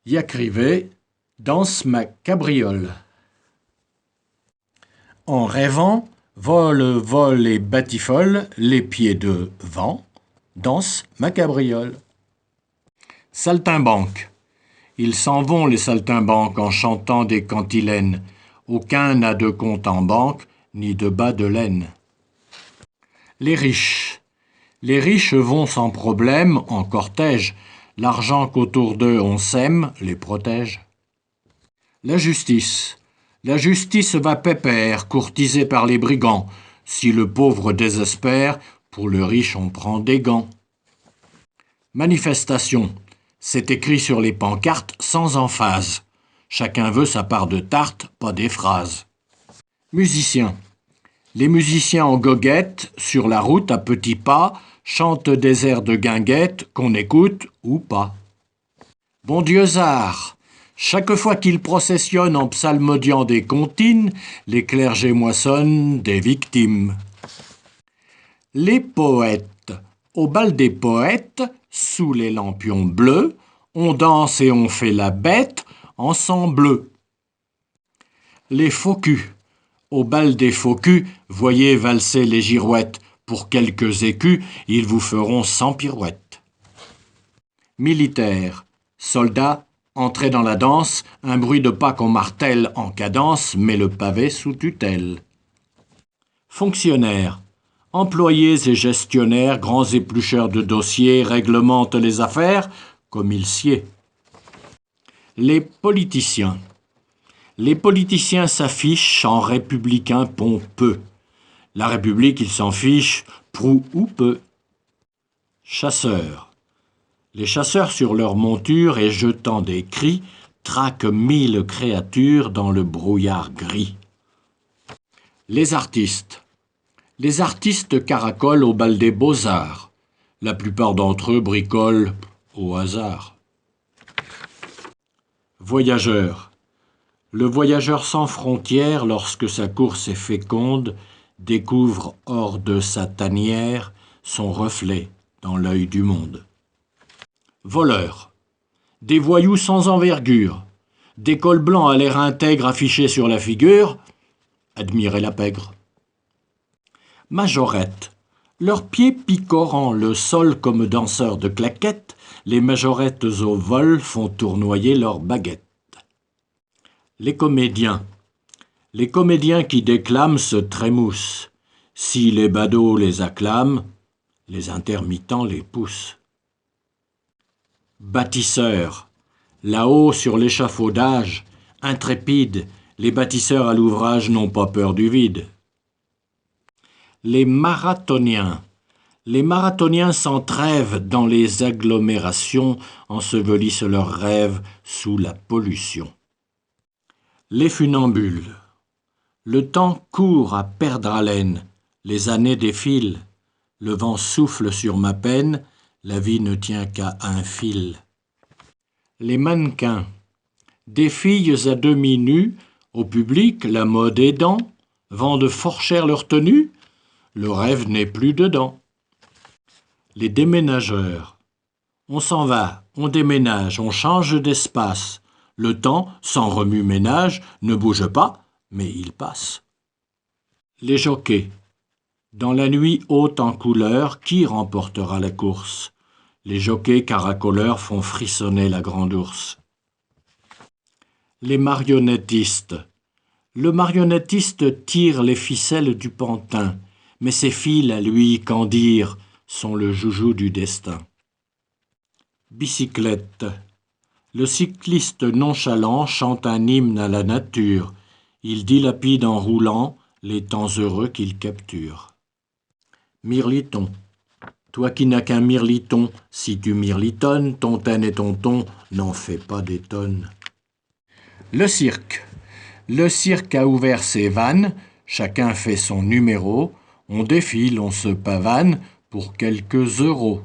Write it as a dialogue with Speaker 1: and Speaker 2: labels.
Speaker 1: Yacrivé, danse ma cabriole. En rêvant, vole et batifole, les pieds de vent, danse ma cabriole. Saltimbanque. Ils s'en vont les saltimbanques en chantant des cantilènes. Aucun n'a de compte en banque, ni de bas de laine. Les riches. Les riches vont sans problème en cortège. L'argent qu'autour d'eux on sème les protège. La justice. La justice va pépère, courtisée par les brigands. Si le pauvre désespère, pour le riche on prend des gants. Manifestation. C'est écrit sur les pancartes sans emphase. Chacun veut sa part de tarte, pas des phrases. Musiciens. Les musiciens en goguette, sur la route à petits pas, chantent des airs de guinguette qu'on écoute ou pas. Bon Dieu-zard. Chaque fois qu'ils processionnent en psalmodiant des comptines, les clergés moissonnent des victimes. Les poètes. Au bal des poètes, sous les lampions bleus, on danse et on fait la bête en sang bleu. Les faux culs. Au bal des faux culs, voyez valser les girouettes. Pour quelques écus, ils vous feront 100 pirouettes. Militaires. Soldats, entrez dans la danse, un bruit de pas qu'on martèle en cadence met le pavé sous tutelle. Fonctionnaires. Employés et gestionnaires, grands éplucheurs de dossiers, réglementent les affaires comme il sied. Les politiciens. Les politiciens s'affichent en républicains pompeux. La République, ils s'en fichent, prou ou peu. Chasseurs. Les chasseurs sur leur monture et jetant des cris, traquent 1000 créatures dans le brouillard gris. Les artistes. Les artistes caracolent au bal des beaux-arts. La plupart d'entre eux bricolent au hasard. Voyageurs. Le voyageur sans frontières, lorsque sa course est féconde, découvre hors de sa tanière son reflet dans l'œil du monde. Voleurs. Des voyous sans envergure. Des cols blancs à l'air intègre affichés sur la figure. Admirez la pègre. Majorettes. Leurs pieds picorant le sol comme danseurs de claquettes, les majorettes au vol font tournoyer leurs baguettes. Les comédiens. Les comédiens qui déclament se trémoussent. Si les badauds les acclament, les intermittents les poussent. Bâtisseurs. Là-haut sur l'échafaudage, intrépides, les bâtisseurs à l'ouvrage n'ont pas peur du vide. Les marathoniens. Les marathoniens s'entrèvent dans les agglomérations, ensevelissent leurs rêves sous la pollution. Les funambules. Le temps court à perdre haleine, les années défilent, le vent souffle sur ma peine, la vie ne tient qu'à un fil. Les mannequins. Des filles à demi nues, au public, la mode aidant, vendent fort cher leur tenue, le rêve n'est plus dedans. Les déménageurs. On s'en va, on déménage, on change d'espace. Le temps, sans remue-ménage, ne bouge pas, mais il passe. Les jockeys. Dans la nuit haute en couleur, qui remportera la course? Les jockeys caracoleurs font frissonner la grande ours. Les marionnettistes. Le marionnettiste tire les ficelles du pantin, mais ses fils, à lui, qu'en dire, sont le joujou du destin. Bicyclette. Le cycliste nonchalant chante un hymne à la nature. Il dilapide en roulant les temps heureux qu'il capture. Mirliton. Toi qui n'as qu'un mirliton, si tu mirlitonnes, ton ten et ton ton n'en fait pas des tonnes. Le cirque. Le cirque a ouvert ses vannes, chacun fait son numéro, on défile, on se pavane pour quelques euros.